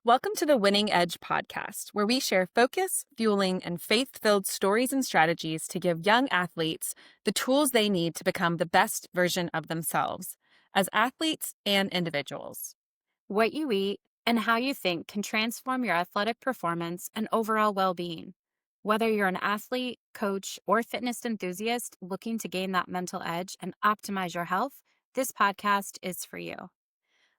Welcome to the Winning Edge podcast, where we share focus, fueling, and faith-filled stories and strategies to give young athletes the tools they need to become the best version of themselves as athletes and individuals. What you eat and how you think can transform your athletic performance and overall well being. Whether you're an athlete, coach, or fitness enthusiast looking to gain that mental edge and optimize your health, this podcast is for you.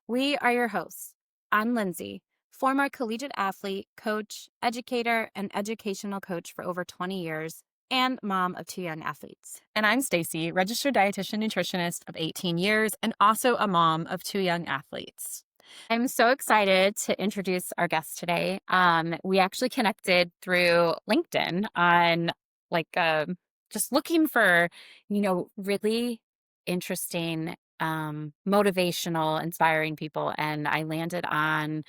We are your hosts. I'm Lindsay, former collegiate athlete, coach, educator, and educational coach for over 20 years, and mom of two young athletes. And I'm Stacy, registered dietitian nutritionist of 18 years and also a mom of two young athletes. I'm so excited to introduce our guest today. We actually connected through LinkedIn on just looking for, really interesting, motivational, inspiring people. And I landed on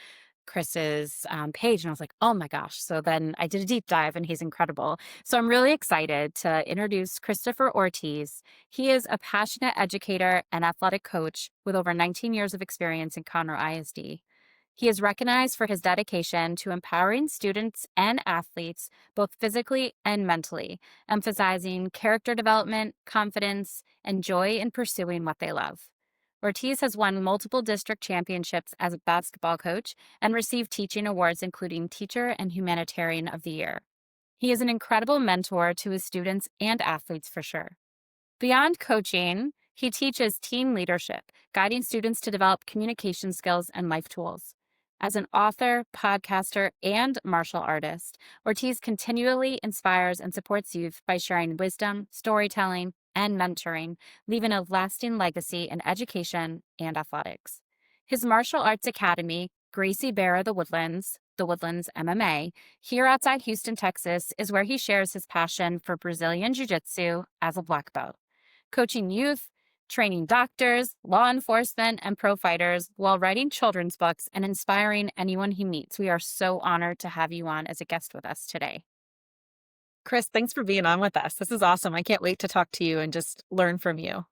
Chris's page and I was like, oh my gosh. So then I did a deep dive and he's incredible. So I'm really excited to introduce Christopher Ortiz. He is a passionate educator and athletic coach with over 19 years of experience in Conroe ISD. He is recognized for his dedication to empowering students and athletes, both physically and mentally, emphasizing character development, confidence, and joy in pursuing what they love. Ortiz has won multiple district championships as a basketball coach and received teaching awards, including Teacher and Humanitarian of the Year. He is an incredible mentor to his students and athletes for sure. Beyond coaching, he teaches team leadership, guiding students to develop communication skills and life tools. As an author, podcaster, and martial artist, Ortiz continually inspires and supports youth by sharing wisdom, storytelling, and mentoring, leaving a lasting legacy in education and athletics. His martial arts academy, Gracie Bear of the Woodlands MMA, here outside Houston, Texas, is where he shares his passion for Brazilian Jiu Jitsu as a black belt, coaching youth, training doctors, law enforcement, and pro fighters while writing children's books and inspiring anyone he meets. We are so honored to have you on as a guest with us today. Chris, thanks for being on with us. This is awesome. I can't wait to talk to you and just learn from you.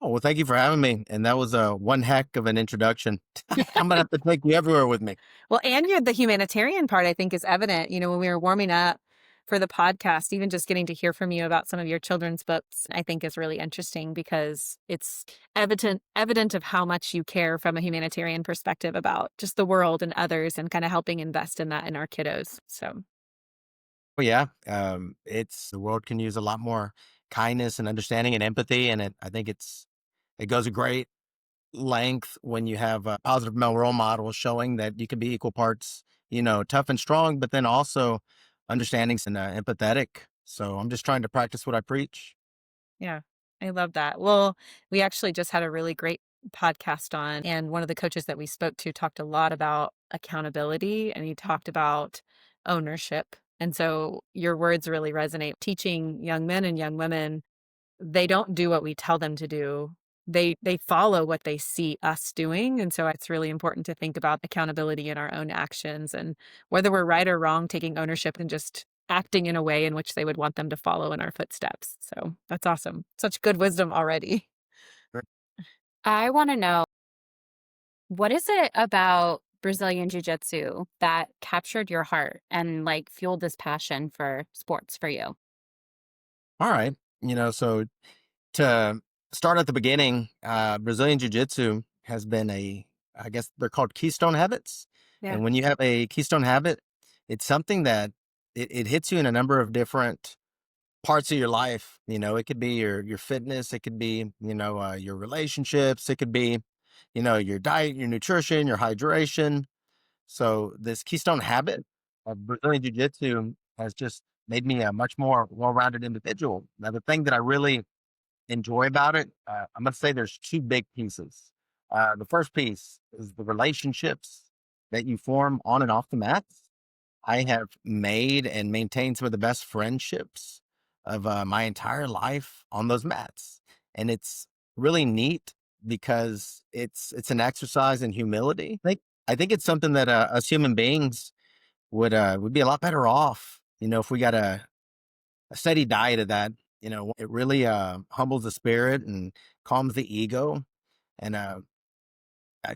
Oh, well, thank you for having me. And that was one heck of an introduction. I'm going to have to take you everywhere with me. Well, and the humanitarian part, I think, is evident. When we were warming up for the podcast, even just getting to hear from you about some of your children's books, I think is really interesting because it's evident of how much you care from a humanitarian perspective about just the world and others and kind of helping invest in that in our kiddos. So, Well, yeah, the world can use a lot more kindness and understanding and empathy. And I think it goes a great length when you have a positive male role model showing that you can be equal parts, tough and strong, but then also understanding and empathetic. So I'm just trying to practice what I preach. yeah, I love that. Well, we actually just had a really great podcast on, and one of the coaches that we spoke to talked a lot about accountability and he talked about ownership. And so your words really resonate. Teaching young men and young women, they don't do what we tell them to do. They follow what they see us doing. And so it's really important to think about accountability in our own actions and whether we're right or wrong, taking ownership and just acting in a way in which they would want them to follow in our footsteps. So that's awesome. Such good wisdom already. I want to know, what is it about Brazilian Jiu Jitsu that captured your heart and fueled this passion for sports for you? All right. So to start at the beginning, Brazilian Jiu Jitsu has been I guess they're called keystone habits. Yeah. And when you have a keystone habit, it's something that it hits you in a number of different parts of your life. It could be your fitness, it could be, your relationships, it could be, your diet, your nutrition, your hydration. So this keystone habit of Brazilian Jiu Jitsu has just made me a much more well-rounded individual. Now, the thing that I really enjoy about it, I'm going to say there's two big pieces. The first piece is the relationships that you form on and off the mats. I have made and maintained some of the best friendships of my entire life on those mats. And it's really neat because it's an exercise in humility. I think it's something that us human beings would be a lot better off, if we got a steady diet of that. It really humbles the spirit and calms the ego. And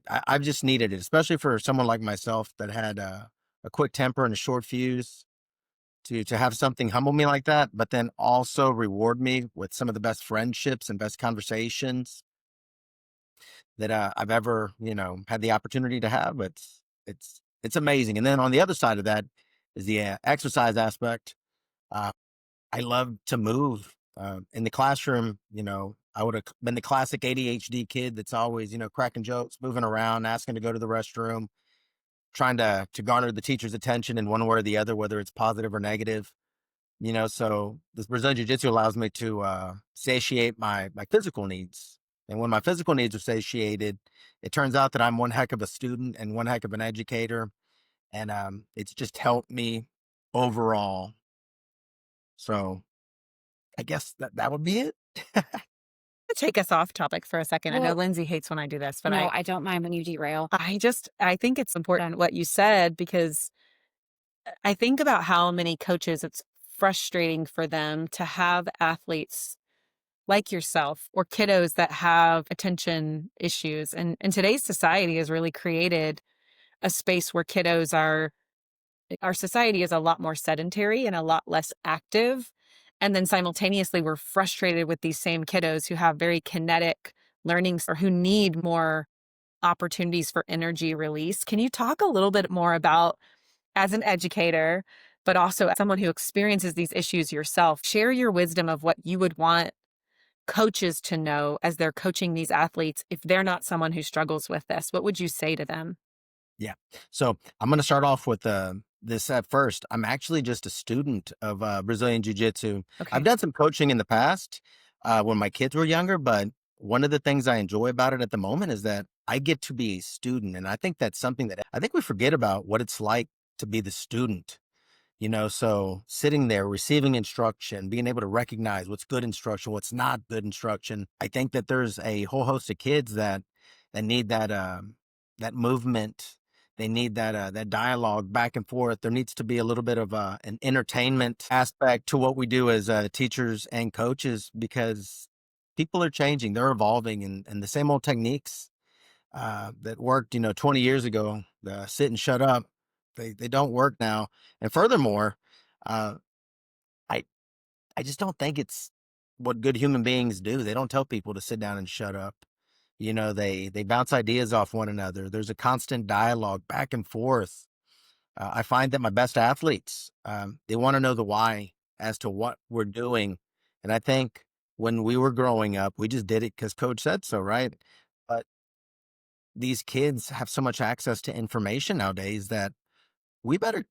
I've just needed it, especially for someone like myself that had a quick temper and a short fuse. To have something humble me like that, but then also reward me with some of the best friendships and best conversations that I've ever, had the opportunity to have. It's amazing. And then on the other side of that is the exercise aspect. Uh, I love to move. In the classroom, I would have been the classic ADHD kid that's always, cracking jokes, moving around, asking to go to the restroom, trying to garner the teacher's attention in one way or the other, whether it's positive or negative. So this Brazilian Jiu Jitsu allows me to satiate my physical needs. And when my physical needs are satiated, it turns out that I'm one heck of a student and one heck of an educator. And it's just helped me overall. So I guess that would be it. To take us off topic for a second. I know Well, Lindsay hates when I do this, but no, I don't mind when you derail. I think it's important what you said because I think about how many coaches it's frustrating for them to have athletes like yourself or kiddos that have attention issues. And today's society has really created a space where kiddos are our society is a lot more sedentary and a lot less active. And then simultaneously, we're frustrated with these same kiddos who have very kinetic learnings or who need more opportunities for energy release. Can you talk a little bit more about, as an educator, but also as someone who experiences these issues yourself, share your wisdom of what you would want coaches to know as they're coaching these athletes if they're not someone who struggles with this? What would you say to them? Yeah. So I'm going to start off with this at first. I'm actually just a student of Brazilian Jiu Jitsu. I've Okay. done some coaching in the past when my kids were younger, but one of the things I enjoy about it at the moment is that I get to be a student. And I think that's something that I think we forget about what it's like to be the student. So sitting there, receiving instruction, being able to recognize what's good instruction, what's not good instruction. I think that there's a whole host of kids that need that movement. They need that dialogue back and forth. There needs to be a little bit of an entertainment aspect to what we do as teachers and coaches because people are changing, they're evolving, and the same old techniques that worked, 20 years ago, the sit and shut up, they don't work now. And furthermore, uh, I I just don't think it's what good human beings do. They don't tell people to sit down and shut up. They bounce ideas off one another. There's a constant dialogue back and forth. I find that my best athletes, they want to know the why as to what we're doing. And I think when we were growing up, we just did it because coach said so, right? But these kids have so much access to information nowadays that we better,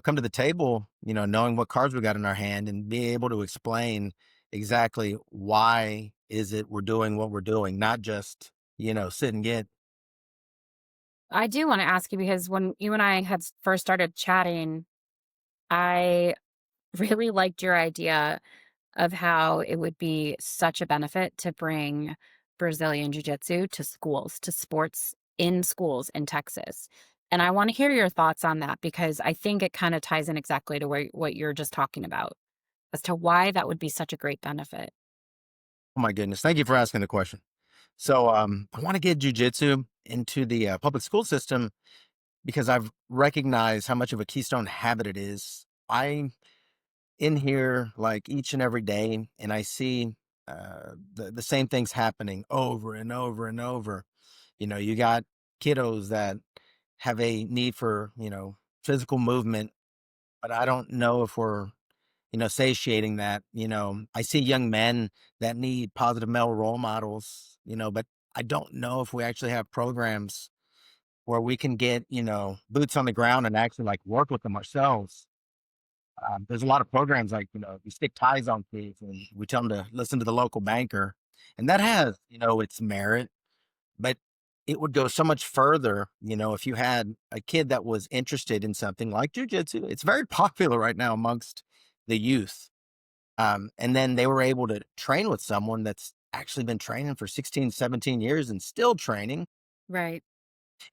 come to the table, knowing what cards we got in our hand and be able to explain exactly why is it we're doing what we're doing, not just, sit and get. I do want to ask you because when you and I had first started chatting, I really liked your idea of how it would be such a benefit to bring Brazilian Jiu Jitsu to schools, to sports in schools in Texas. And I want to hear your thoughts on that because I think it kind of ties in exactly to what you're just talking about as to why that would be such a great benefit. Oh my goodness. Thank you for asking the question. So, I want to get jujitsu into the public school system because I've recognized how much of a keystone habit it is. I'm in here like each and every day, and I see the same things happening over and over and over. You got kiddos that have a need for physical movement, but I don't know if we're satiating that. I see young men that need positive male role models. But I don't know if we actually have programs where we can get boots on the ground and actually like work with them ourselves. There's a lot of programs like, we stick ties on kids and we tell them to listen to the local banker. And that has, its merit, but it would go so much further, if you had a kid that was interested in something like jujitsu. It's very popular right now amongst the youth. And then they were able to train with someone that's actually been training for 16, 17 years and still training, Right.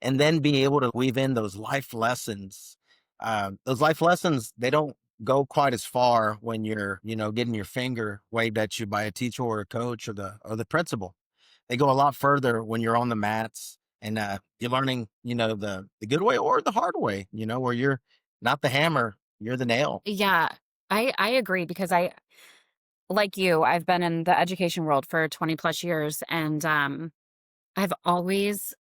and then be able to weave in those life lessons. Those life lessons, they don't go quite as far when you're, getting your finger waved at you by a teacher or a coach or the principal. They go a lot further when you're on the mats and you're learning, the good way or the hard way, where you're not the hammer, you're the nail. Yeah, I agree because like you, I've been in the education world for 20 plus years, and I've always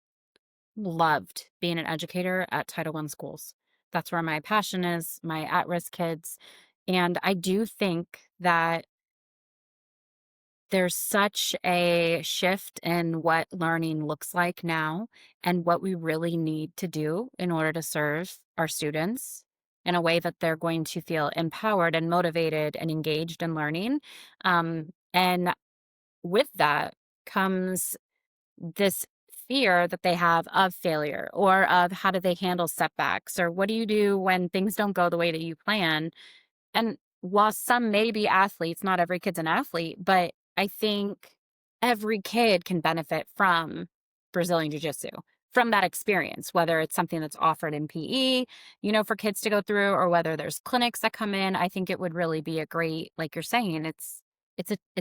loved being an educator at Title I schools. That's where my passion is, my at-risk kids. And I do think that there's such a shift in what learning looks like now and what we really need to do in order to serve our students in a way that they're going to feel empowered and motivated and engaged in learning. And with that comes this fear that they have of failure or of how do they handle setbacks or what do you do when things don't go the way that you plan. And while some may be athletes, not every kid's an athlete, but I think every kid can benefit from Brazilian Jiu Jitsu, from that experience, whether it's something that's offered in PE, for kids to go through, or whether there's clinics that come in. I think it would really be a great, like you're saying, it's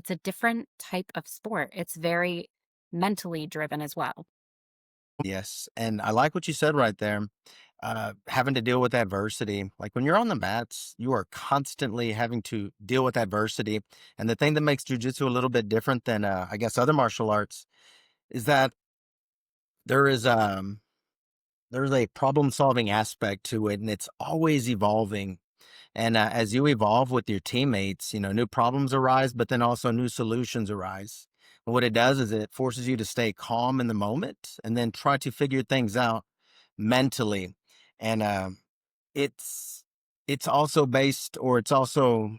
a different type of sport. It's very mentally driven as well. Yes, and I like what you said right there. Having to deal with adversity. Like when you're on the mats, you are constantly having to deal with adversity. And the thing that makes jujitsu a little bit different than, I guess, other martial arts is that there is there's a problem solving aspect to it, and it's always evolving. And as you evolve with your teammates, new problems arise, but then also new solutions arise. And what it does is it forces you to stay calm in the moment and then try to figure things out mentally. And it's it's also based, or it's also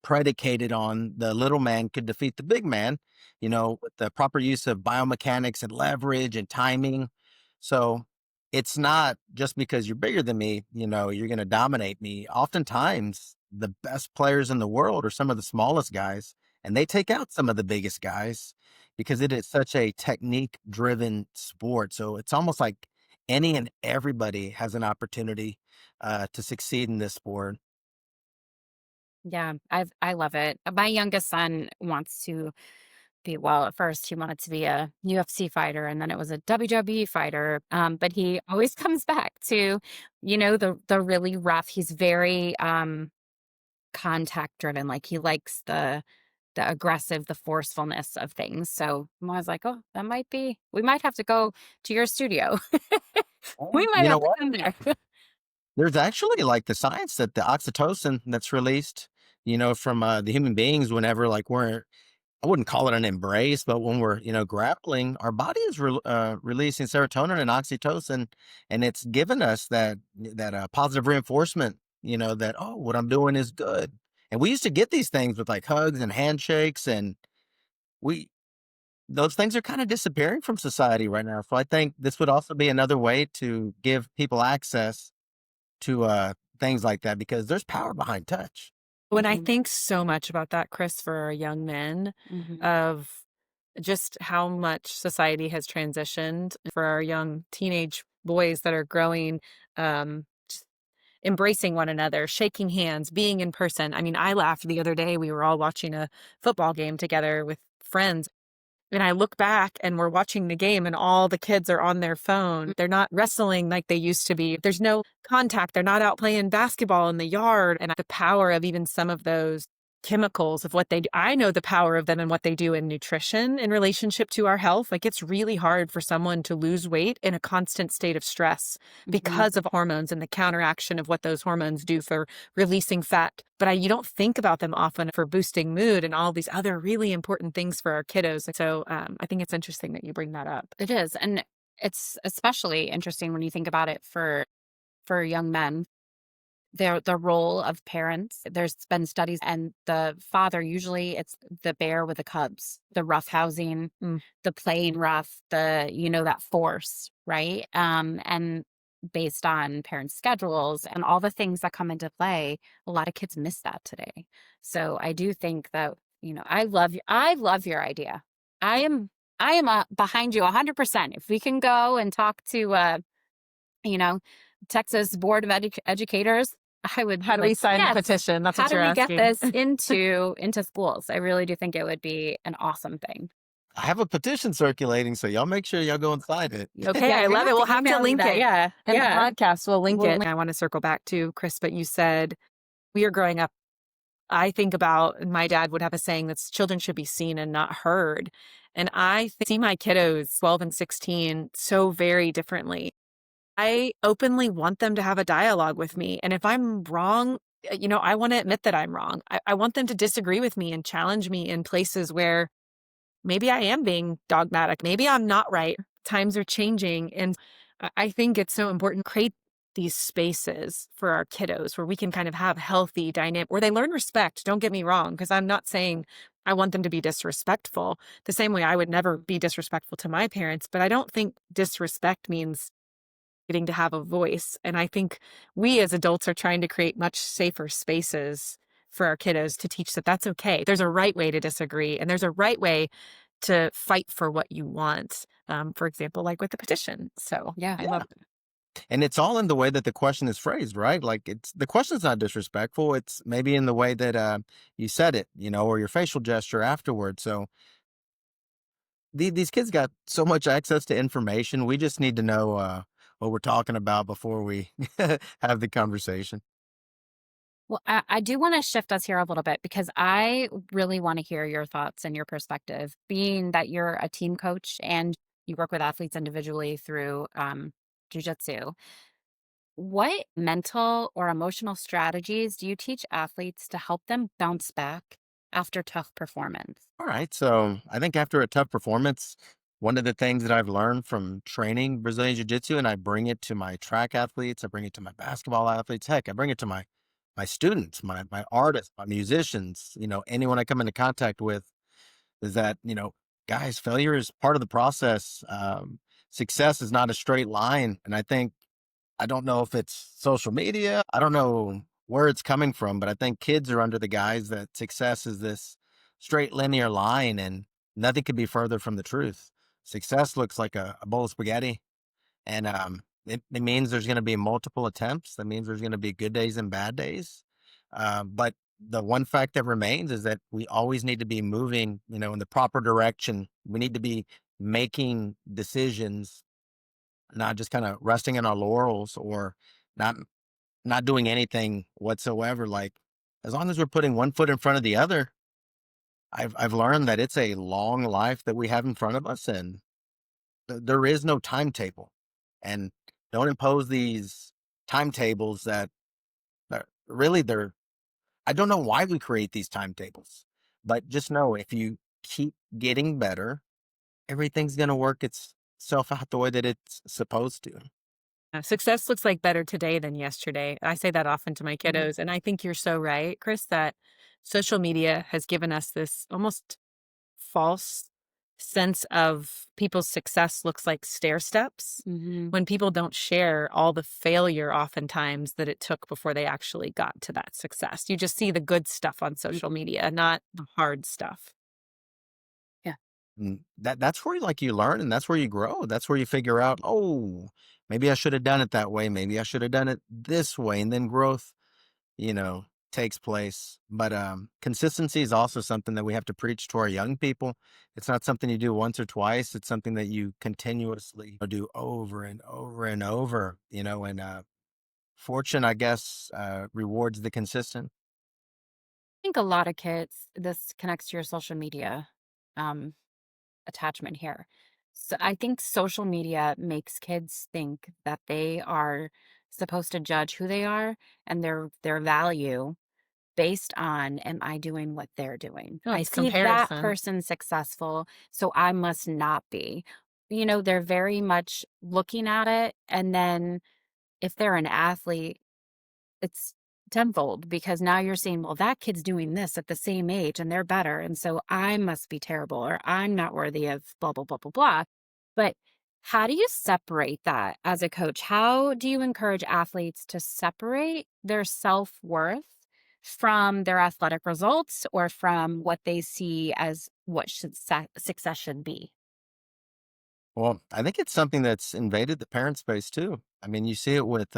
predicated on the little man could defeat the big man, with the proper use of biomechanics and leverage and timing. So it's not just because you're bigger than me, you're going to dominate me. Oftentimes, the best players in the world are some of the smallest guys, and they take out some of the biggest guys because it is such a technique driven sport. So it's almost like any and everybody has an opportunity to succeed in this sport. Yeah, I love it. My youngest son wants to be, well, at first he wanted to be a UFC fighter and then it was a WWE fighter. But he always comes back to, the really rough. He's very contact driven. Like he likes the aggressive, the forcefulness of things. So I'm always like, oh, we might have to go to your studio. We might You know have to what? come there. There's actually like the science that the oxytocin that's released, from the human beings whenever like I wouldn't call it an embrace, but when we're, grappling, our body is releasing serotonin and oxytocin, and it's given us that positive reinforcement, that, oh, what I'm doing is good. And we used to get these things with like hugs and handshakes, and we those things are kind of disappearing from society right now. So I think this would also be another way to give people access to things like that because there's power behind touch. When I Mhm, think so much about that, Chris, for our young men, mhm. of just how much society has transitioned for our young teenage boys that are growing, just embracing one another, shaking hands, being in person. I mean, I laughed the other day. We were all watching a football game together with friends. And I look back and we're watching the game and all the kids are on their phone. They're not wrestling like they used to be. There's no contact. They're not out playing basketball in the yard. And the power of even some of those chemicals of what they do. I know the power of them and what they do in nutrition in relationship to our health. Like it's really hard for someone to lose weight in a constant state of stress Mhm. because of hormones and the counteraction of what those hormones do for releasing fat. But you don't think about them often for boosting mood and all these other really important things for our kiddos. So I think it's interesting that you bring that up. It is, and it's especially interesting when you think about it for young men. The role of parents. There's been studies, and the father, usually it's the bear with the cubs, the rough housing, Mm. the playing rough, that force, right? And based on parents' schedules and all the things that come into play, a lot of kids miss that today. So I do think that, I love your idea. I am I am behind you 100%. If we can go and talk to you know, Texas Board of Educators, I would be How do we like, sign the yes. petition? That's How what do you're we get asking. this into schools? I really do think it would be an awesome thing. I have a petition circulating, so y'all make sure y'all go and sign it. Okay, Yeah, I you're gonna love it. have We'll to have to email me link that. it Yeah, in the yeah. podcast. We'll link Well, it. I want to circle back to Chris, but you said we are growing up. I think about my dad would have a saying that's children should be seen and not heard. And see my kiddos, 12 and 16, so very differently. I openly want them to have a dialogue with me. And if I'm wrong, I want to admit that I'm wrong. I want them to disagree with me and challenge me in places where maybe I am being dogmatic. Maybe I'm not right. Times are changing. And I think it's so important to create these spaces for our kiddos where we can kind of have healthy dynamic where they learn respect. Don't get me wrong, because I'm not saying I want them to be disrespectful the same way I would never be disrespectful to my parents. But I don't think disrespect means getting to have a voice. And I think we as adults are trying to create much safer spaces for our kiddos to teach that that's okay. There's a right way to disagree, and there's a right way to fight for what you want. For example, like with the petition. So yeah. I love it. And it's all in the way that the question is phrased, right? Like it's the question's not disrespectful. It's maybe in the way that you said it, or your facial gesture afterward. So these kids got so much access to information. We just need to know what we're talking about before we have the conversation. Well, I do want to shift us here a little bit because I really want to hear your thoughts and your perspective, being that you're a team coach and you work with athletes individually through jujitsu. What mental or emotional strategies do you teach athletes to help them bounce back after tough performance? All right. So I think after a tough performance, one of the things that I've learned from training Brazilian Jiu Jitsu, and I bring it to my track athletes, I bring it to my basketball athletes, heck, I bring it to my students, my artists, my musicians, anyone I come into contact with, is that, guys, failure is part of the process. Success is not a straight line. And I don't know if it's social media. I don't know where it's coming from, but I think kids are under the guise that success is this straight linear line, and nothing could be further from the truth. Success looks like a bowl of spaghetti, and it means there's going to be multiple attempts. That means there's going to be good days and bad days. But the one fact that remains is that we always need to be moving, in the proper direction. We need to be making decisions, not just kind of resting in our laurels, or not not doing anything whatsoever. Like, as long as we're putting one foot in front of the other, I've learned that it's a long life that we have in front of us, and there is no timetable. And don't impose these timetables that really they're. I don't know why we create these timetables, but just know if you keep getting better, everything's going to work itself out the way that it's supposed to. Success looks like better today than yesterday. I say that often to my Mhm. kiddos. And I think you're so right, Chris, that social media has given us this almost false sense of people's success looks like stair steps Mhm. when people don't share all the failure oftentimes that it took before they actually got to that success. You just see the good stuff on social media, not the hard stuff. Yeah. That's where you learn, and that's where you grow. That's where you figure out, oh, maybe I should have done it that way. Maybe I should have done it this way. And then growth, you know, takes place. But consistency is also something that we have to preach to our young people. It's not something you do once or twice. It's something that you continuously do over and over and over, and fortune, I guess, rewards the consistent. I think a lot of kids, this connects to your social media um, attachment here. So I think social media makes kids think that they are supposed to judge who they are and their value based on, am I doing what they're doing? Oh, I it's see that comparison. person successful, so I must not be. They're very much looking at it, and then if they're an athlete, it's tenfold because now you're saying, well, that kid's doing this at the same age and they're better. And so I must be terrible or I'm not worthy of blah, blah, blah, blah, blah. But how do you separate that as a coach? How do you encourage athletes to separate their self worth from their athletic results or from what they see as what success should be? Well, I think it's something that's invaded the parent space too. I mean, you see it with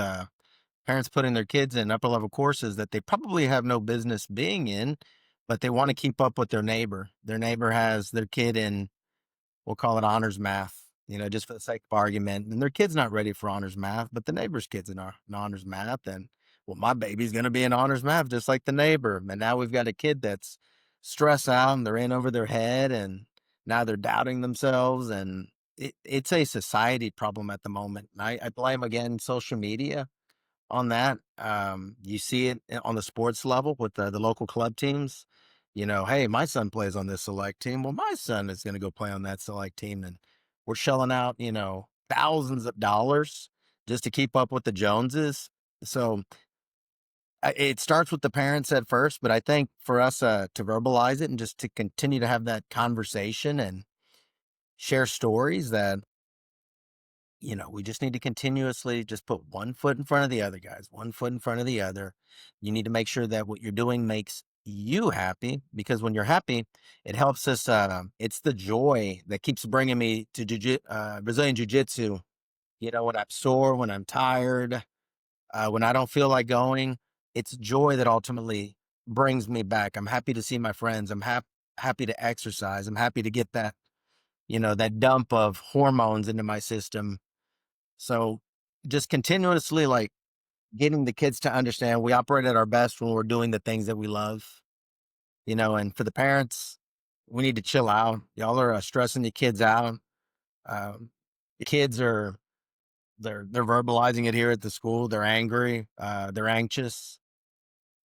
parents putting their kids in upper level courses that they probably have no business being in, but they want to keep up with their neighbor. Their neighbor has their kid in we'll call it honors math, just for the sake of argument. And their kid's not ready for honors math, but the neighbor's kid's in honors math. And well, my baby's going to be in honors math just like the neighbor. And now we've got a kid that's stressed out and they're in over their head and now they're doubting themselves. And it's a society problem at the moment. And I blame again social media on that. You see it on the sports level with the local club teams. Hey, my son plays on this select team. Well, my son is going to go play on that select team, and we're shelling out, thousands of dollars just to keep up with the Joneses. So it starts with the parents at first, but I think for us to verbalize it and just to continue to have that conversation and share stories that we just need to continuously just put one foot in front of the other, guys, one foot in front of the other. You need to make sure that what you're doing makes you happy because when you're happy, it helps us. It's the joy that keeps bringing me to Brazilian Jiu Jitsu. When I'm sore, when I'm tired, when I don't feel like going, it's joy that ultimately brings me back. I'm happy to see my friends. I'm happy to exercise. I'm happy to get that, that dump of hormones into my system. So just continuously like getting the kids to understand we operate at our best when we're doing the things that we love, and for the parents, we need to chill out. Y'all are stressing the kids out. The kids they're verbalizing it here at the school. They're angry. They're anxious.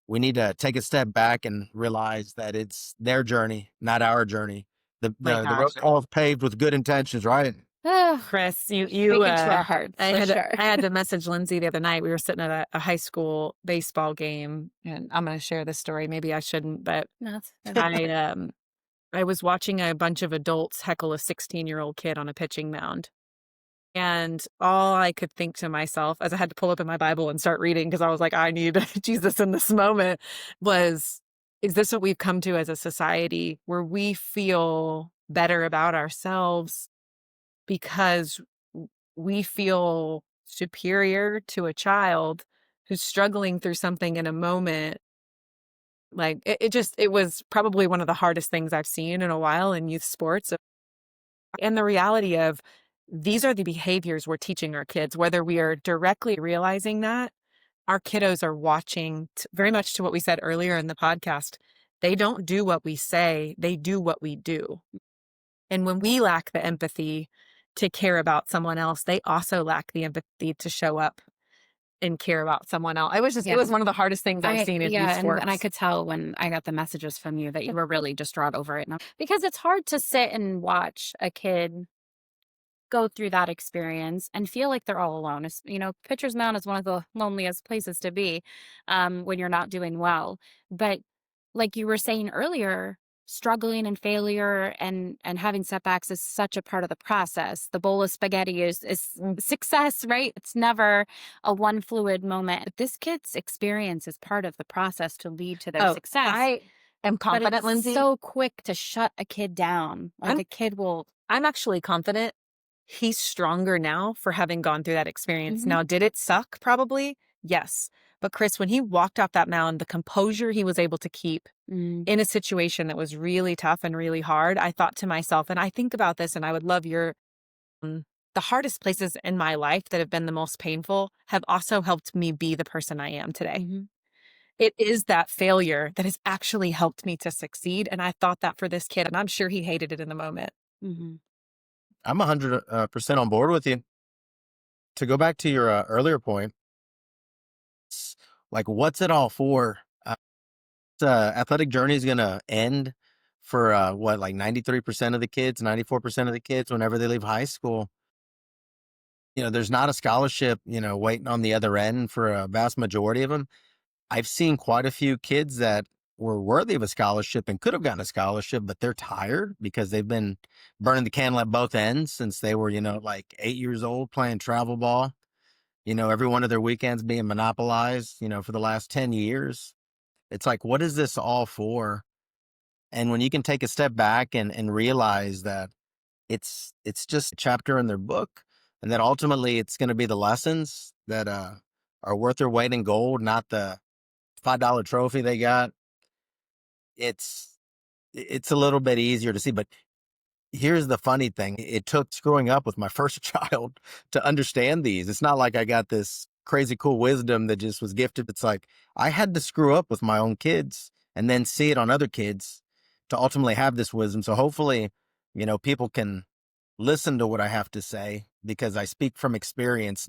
We need to take a step back and realize that it's their journey, not our journey. My The road's gosh. all paved with good intentions, right? Chris, you Speaking to our hearts, for sure. I had to message Lindsay the other night. We were sitting at a high school baseball game, and I'm going to share this story. Maybe I shouldn't, but No, I was watching a bunch of adults heckle a 16-year-old kid on a pitching mound. And all I could think to myself as I had to pull up in my Bible and start reading because I was like, I need Jesus in this moment was, is this what we've come to as a society where we feel better about ourselves because we feel superior to a child who's struggling through something in a moment? Like it was probably one of the hardest things I've seen in a while in youth sports. And the reality of these are the behaviors we're teaching our kids, whether we are directly realizing that our kiddos are watching very much to what we said earlier in the podcast. They don't do what we say, they do what we do. And when we lack the empathy to care about someone else, they also lack the empathy to show up and care about someone else. It was one of the hardest things I've seen in youth sports. and I could tell when I got the messages from you that you were really distraught over it. Because it's hard to sit and watch a kid go through that experience and feel like they're all alone. Pitcher's Mound is one of the loneliest places to be when you're not doing well. But like you were saying earlier, struggling and failure and having setbacks is such a part of the process. The bowl of spaghetti is success, right? It's never a one fluid moment. But this kid's experience is part of the process to lead to their success. I am confident, but it's Lindsay. so quick to shut a kid down. Like a kid will. I'm actually confident he's stronger now for having gone through that experience. Mm-hmm. Now, did it suck? Probably. Yes. But Chris, when he walked off that mound, the composure he was able to keep in a situation that was really tough and really hard, I thought to myself, and I think about this, and I would love the hardest places in my life that have been the most painful have also helped me be the person I am today. Mm-hmm. It is that failure that has actually helped me to succeed. And I thought that for this kid, and I'm sure he hated it in the moment. Mm-hmm. I'm 100% on board with you. To go back to your earlier point, like, what's it all for? The athletic journey is going to end for like 93% of the kids, 94% of the kids whenever they leave high school. There's not a scholarship, waiting on the other end for a vast majority of them. I've seen quite a few kids that were worthy of a scholarship and could have gotten a scholarship, but they're tired because they've been burning the candle at both ends since they were, like 8 years old playing travel ball. Every one of their weekends being monopolized, for the last 10 years. It's like, what is this all for? And when you can take a step back and realize that it's just a chapter in their book and that ultimately it's going to be the lessons that are worth their weight in gold, not the $5 trophy they got. It's a little bit easier to see, but Here's the funny thing. It took screwing up with my first child to understand these. It's not like I got this crazy cool wisdom that just was gifted. It's like I had to screw up with my own kids and then see it on other kids to ultimately have this wisdom. So hopefully, people can listen to what I have to say because I speak from experience.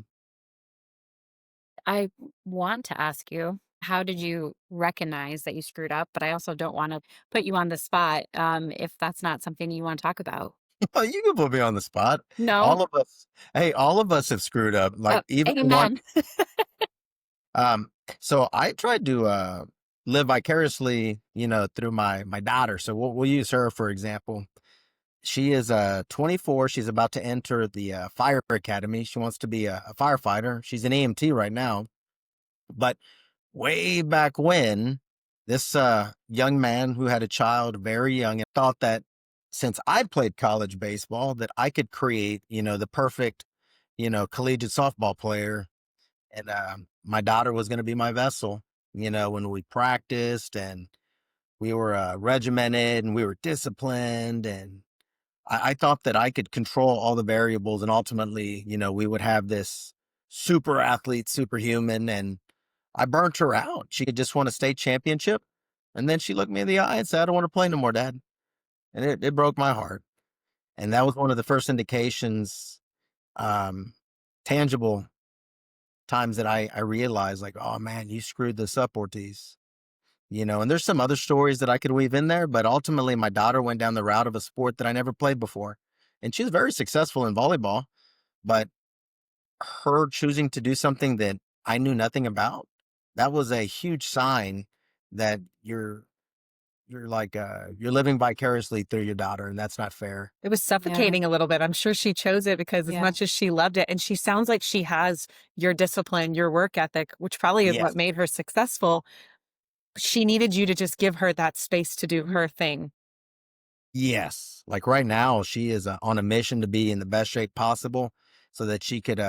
I want to ask you, how did you recognize that you screwed up? But I also don't want to put you on the spot if that's not something you want to talk about. Oh, you can put me on the spot. No? All of us, hey, all of us have screwed up. Like Oh, even the one. amen. Um, so I tried to live vicariously, through my daughter. So we'll use her for example. She is 24. She's about to enter the fire academy. She wants to be a firefighter. She's an EMT right now. But way back when, this young man who had a child very young and thought that since I played college baseball, that I could create, the perfect, collegiate softball player. And my daughter was going to be my vessel, when we practiced and we were regimented and we were disciplined. And I thought that I could control all the variables and ultimately, we would have this super athlete, superhuman. And I burnt her out. She could just won a state championship. And then she looked me in the eye and said, I don't want to play no more, Dad. And it broke my heart. And that was one of the first indications, um, tangible times that I realized, like, oh man, you screwed this up, Ortiz. And there's some other stories that I could weave in there, but ultimately my daughter went down the route of a sport that I never played before. And she's very successful in volleyball, but her choosing to do something that I knew nothing about, that was a huge sign that you're like you're living vicariously through your daughter, and that's not fair. It was Yeah. suffocating a little bit. I'm sure she chose it because as Yeah. much as she loved it, and she sounds like she has your discipline, your work ethic, which probably is what Yes. made her successful. She needed you to just give her that space to do her thing. Yes. Like right now, she is on a mission to be in the best shape possible so that she could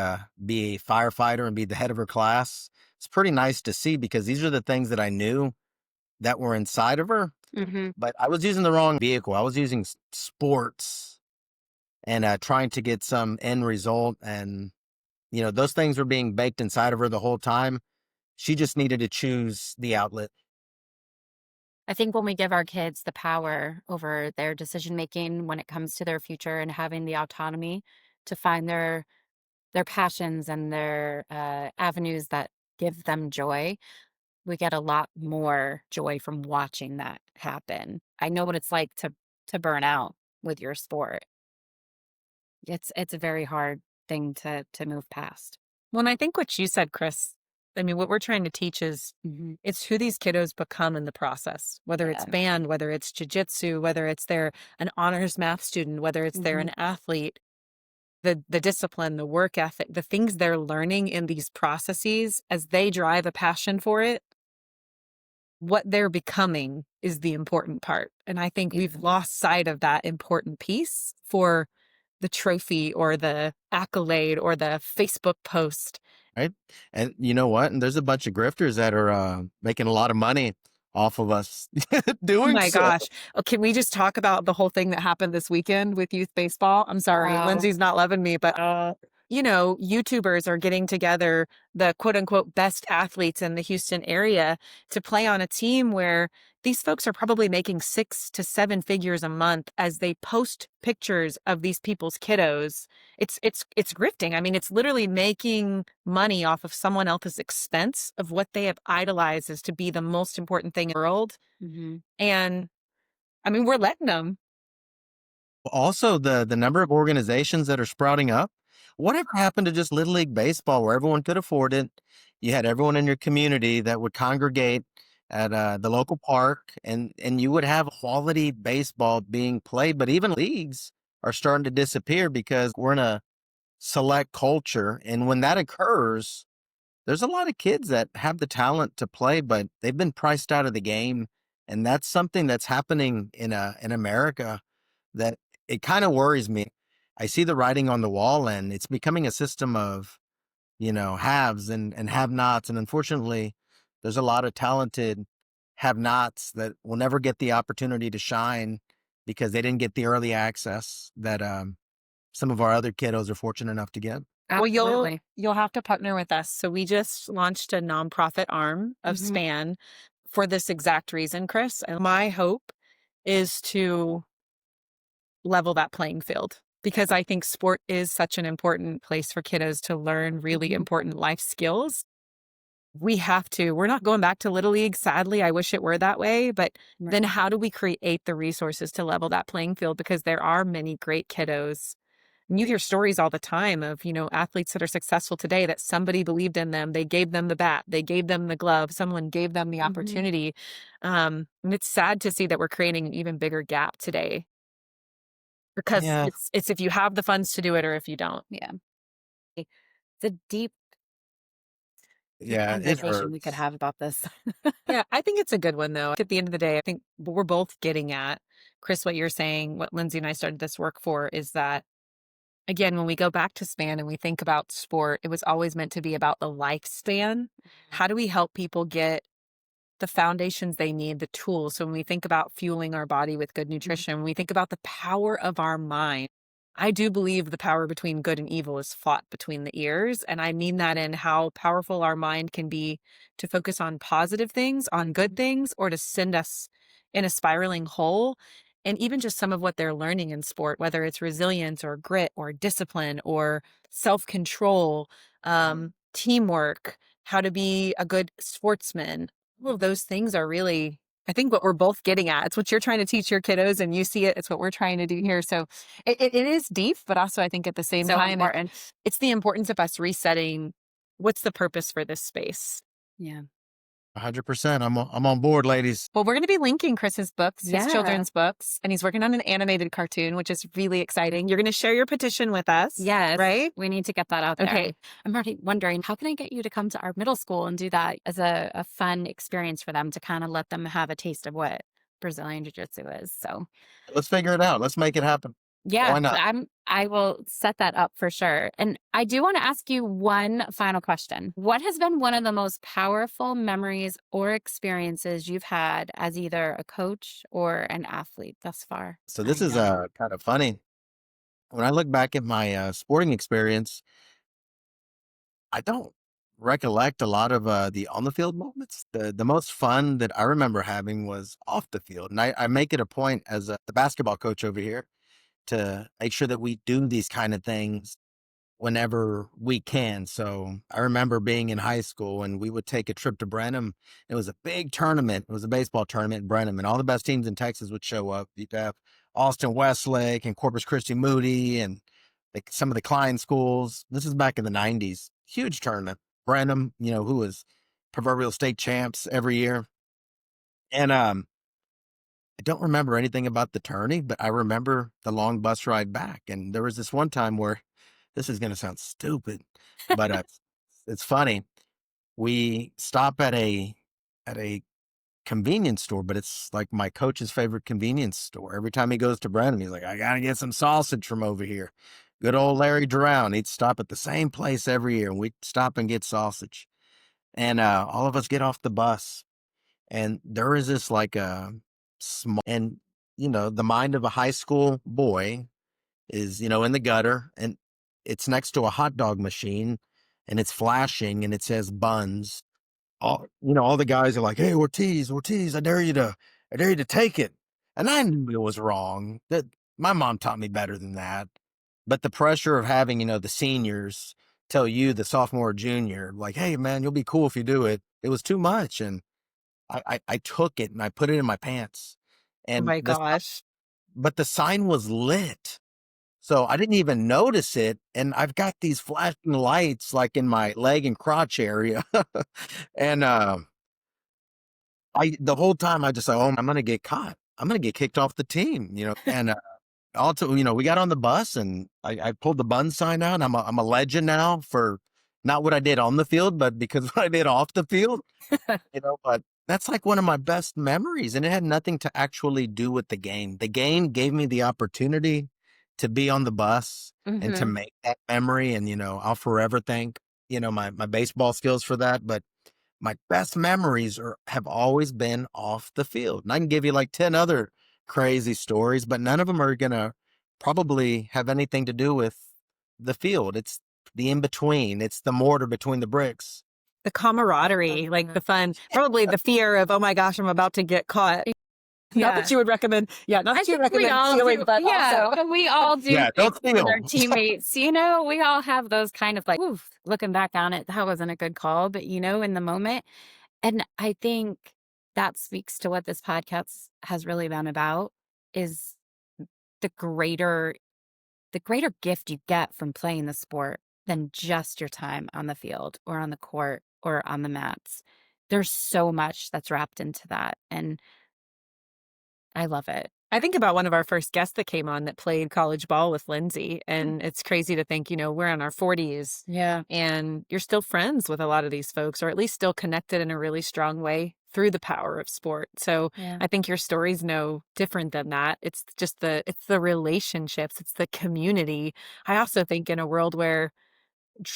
be a firefighter and be the head of her class. It's pretty nice to see because these are the things that I knew that were inside of her, Hmm. but I was using the wrong vehicle. I was using sports and trying to get some end result. And, those things were being baked inside of her the whole time. She just needed to choose the outlet. I think when we give our kids the power over their decision making when it comes to their future and having the autonomy to find their passions and their avenues that give them joy, we get a lot more joy from watching that happen. I know what it's like to burn out with your sport. It's a very hard thing to move past. Well, and I think what you said, Chris, I mean, what we're trying to teach is Hmm. it's who these kiddos become in the process, whether it's Yeah. band, whether it's jujitsu, whether it's they're an honors math student, whether it's they're Hmm. an athlete, the discipline, the work ethic, the things they're learning in these processes as they drive a passion for it, what they're becoming is the important part. And I think Yeah. we've lost sight of that important piece for the trophy or the accolade or the Facebook post. Right. And you know what? And there's a bunch of grifters that are making a lot of money off of us Oh doing my so. gosh. Oh, can we just talk about the whole thing that happened this weekend with youth baseball? I'm sorry, Oh, Lindsay's not loving me, but YouTubers are getting together the quote unquote best athletes in the Houston area to play on a team where these folks are probably making 6 to 7 figures a month as they post pictures of these people's kiddos. It's grifting. I mean, it's literally making money off of someone else's expense of what they have idolized as to be the most important thing in the world. hmm. And I mean, we're letting them. Also, the number of organizations that are sprouting up. Whatever happened to just Little League Baseball where everyone could afford it? You had everyone in your community that would congregate at the local park and you would have quality baseball being played. But even leagues are starting to disappear because we're in a select culture. And when that occurs, there's a lot of kids that have the talent to play, but they've been priced out of the game. And that's something that's happening in America that it kind of worries me. I see the writing on the wall and it's becoming a system of, haves and have nots. And unfortunately, there's a lot of talented have nots that will never get the opportunity to shine because they didn't get the early access that some of our other kiddos are fortunate enough to get. Well, Absolutely. you'll have to partner with us. So we just launched a nonprofit arm of Mhm. SPAN for this exact reason, Chris. And my hope is to level that playing field because I think sport is such an important place for kiddos to learn really Mhm. important life skills. We have to. We're not going back to Little League, sadly. I wish it were that way. But then Right. how do we create the resources to level that playing field? Because there are many great kiddos. And you hear stories all the time of, athletes that are successful today that somebody believed in them. They gave them the bat, they gave them the glove, someone gave them the Mhm. opportunity. And it's sad to see that we're creating an even bigger gap today because Yeah, it's if you have the funds to do it or if you don't. Yeah. It's a deep yeah, it conversation we could hurts. have about this. Yeah, I think it's a good one though. At the end of the day, I think what we're both getting at, Chris, what you're saying, what Lindsay and I started this work for is that, again, when we go back to span and we think about sport, it was always meant to be about the lifespan. How do we help people get the foundations they need, the tools? So when we think about fueling our body with good Mhm. nutrition, when we think about the power of our mind, I do believe the power between good and evil is fought between the ears. And I mean that in how powerful our mind can be to focus on positive things, on good things, or to send us in a spiraling hole. And even just some of what they're learning in sport, whether it's resilience or grit or discipline or self control, teamwork, how to be a good sportsman, all of those things are really, I think, what we're both getting at. It's what you're trying to teach your kiddos and you see it. It's what we're trying to do here. So it is deep, but also I think at the same So time, important. it's the importance of us resetting what's the purpose for this space. Yeah. 100%. I'm on board, ladies. Well, we're going to be linking Chris's books, his Yeah. children's books, and he's working on an animated cartoon, which is really exciting. You're going to share your petition with us, Yes. right? We need to get that out there. Okay. I'm already wondering, how can I get you to come to our middle school and do that as a fun experience for them to kind of let them have a taste of what Brazilian Jiu Jitsu is? So Let's figure it out. Let's make it happen. yeah, Why not? I will set that up for sure. And I do want to ask you one final question. What has been one of the most powerful memories or experiences you've had as either a coach or an athlete thus far? So I this is know. kind of funny. When I look back at my sporting experience, I don't recollect a lot of the on the field moments. The most fun that I remember having was off the field, and I make it a point as the basketball coach over here to make sure that we do these kind of things whenever we can. So I remember being in high school and we would take a trip to Brenham. It was a big tournament. It was a baseball tournament in Brenham, and all the best teams in Texas would show up. You'd have Austin Westlake and Corpus Christi Moody and like some of the Klein schools. This is back in the 90s. Huge tournament. Brenham, who was proverbial state champs every year. And I don't remember anything about the tourney, but I remember the long bus ride back. And there was this one time where this is going to sound stupid, but it's funny. We stop at a convenience store, but it's like my coach's favorite convenience store. Every time he goes to Brandon, he's like, I gotta get some sausage from over here. Good old Larry Drown. He'd stop at the same place every year, and we'd stop and get sausage. And all of us get off the bus, and there is this like a small, and the mind of a high school boy is, in the gutter, and it's next to a hot dog machine, and it's flashing and it says buns. All the guys are like, "Hey, Ortiz, Ortiz, I dare you to take it." And I knew it was wrong. That my mom taught me better than that. But the pressure of having, the seniors tell you, the sophomore or junior, like, "Hey, man, you'll be cool if you do it." It was too much, and I took it and I put it in my pants, Oh and my gosh. but the sign was lit. So I didn't even notice it, and I've got these flashing lights, like, in my leg and crotch area, and, I the whole time I just like, "Oh, I'm gonna get caught. I'm gonna get kicked off the team," and, also, we got on the bus, and I pulled the bun sign out, and I'm a legend now for not what I did on the field, but because what I did off the field. But that's like one of my best memories, and it had nothing to actually do with the game. The game gave me the opportunity to be on the bus and to Hmm. make that memory, and, I'll forever thank, my baseball skills for that, but my best memories have always been off the field, and I can give you like 10 other crazy stories, but none of them are going to probably have anything to do with the field. It's the in between, it's the mortar between the bricks. The camaraderie, like the fun, probably the fear of, oh my gosh, I'm about to get caught. Not that you would recommend, not that you would recommend stealing, but also. We all do Yeah, don't things with steal. our teammates. We all have those kind of like, oof, looking back on it, that wasn't a good call, but in the moment. And I think that speaks to what this podcast has really been about is the greater gift you get from playing the sport than just your time on the field or on the court or on the mats. There's so much that's wrapped into that. And I love it. I think about one of our first guests that came on that played college ball with Lindsay. And it's crazy to think, we're in our 40s. Yeah. And you're still friends with a lot of these folks, or at least still connected in a really strong way through the power of sport. So I think your story's no different than that. It's just it's the relationships, it's the community. I also think in a world where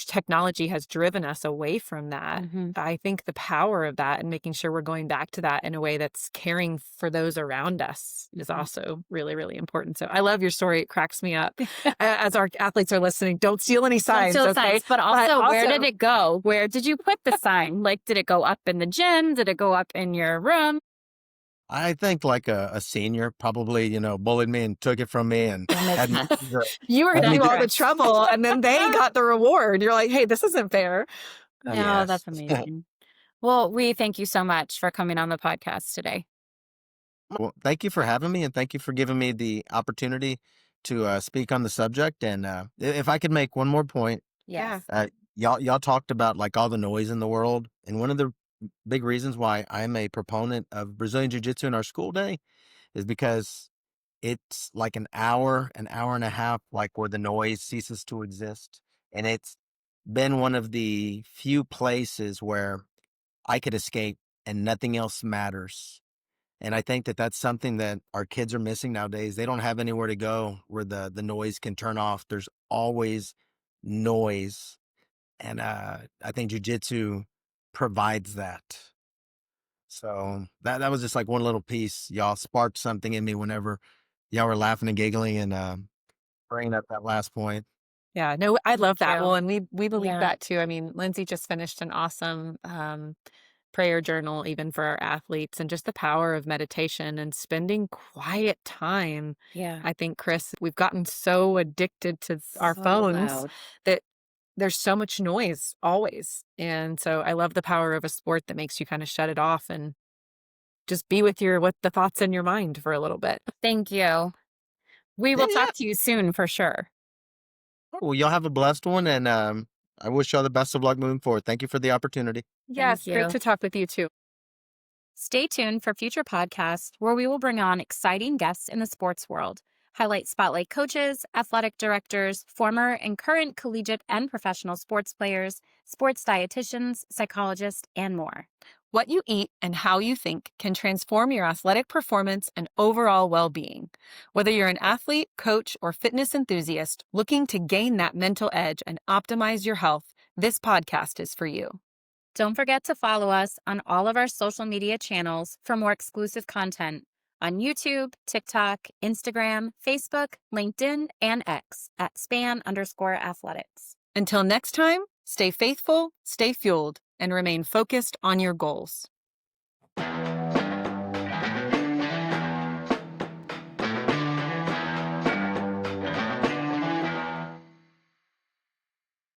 technology has driven us away from that. I think the power of that and making sure we're going back to that in a way that's caring for those around us is also really, really important. So I love your story. It cracks me up. As our athletes are listening, don't steal any signs. Don't steal okay? signs, but also, where did it go? Where did you put the sign? Like, did it go up in the gym? Did it go up in your room? I think like a senior probably, bullied me and took it from me and had me you were in all the trouble and then they got the reward. You're like, hey, this isn't fair. No, that's amazing. Well, we thank you so much for coming on the podcast today. Well, thank you for having me and thank you for giving me the opportunity to speak on the subject. And if I could make one more point, y'all talked about like all the noise in the world, and one of the big reasons why I'm a proponent of Brazilian Jiu Jitsu in our school day is because it's like an hour and a half, like where the noise ceases to exist. And it's been one of the few places where I could escape and nothing else matters. And I think that that's something that our kids are missing nowadays. They don't have anywhere to go where the noise can turn off. There's always noise. And I think jiu-jitsu provides that. So that was just like one little piece. Y'all sparked something in me whenever y'all were laughing and giggling and bringing up that last point. Yeah, no, I love that. you. Well, and we believe that too. I mean, Lindsay just finished an awesome prayer journal even for our athletes, and just the power of meditation and spending quiet time. Yeah. I think, Chris, we've gotten so addicted to our phones that there's so much noise always. And so I love the power of a sport that makes you kind of shut it off and just be with the thoughts in your mind for a little bit. Thank you. We will talk to you soon for sure. Well, y'all have a blessed one, and I wish y'all the best of luck moving forward. Thank you for the opportunity. Yes, great to talk with you too. Stay tuned for future podcasts where we will bring on exciting guests in the sports world, highlight spotlight coaches, athletic directors, former and current collegiate and professional sports players, sports dietitians, psychologists, and more. What you eat and how you think can transform your athletic performance and overall well-being. Whether you're an athlete, coach, or fitness enthusiast looking to gain that mental edge and optimize your health, this podcast is for you. Don't forget to follow us on all of our social media channels for more exclusive content on YouTube, TikTok, Instagram, Facebook, LinkedIn, and X at @span_athletics. Until next time, stay faithful, stay fueled, and remain focused on your goals.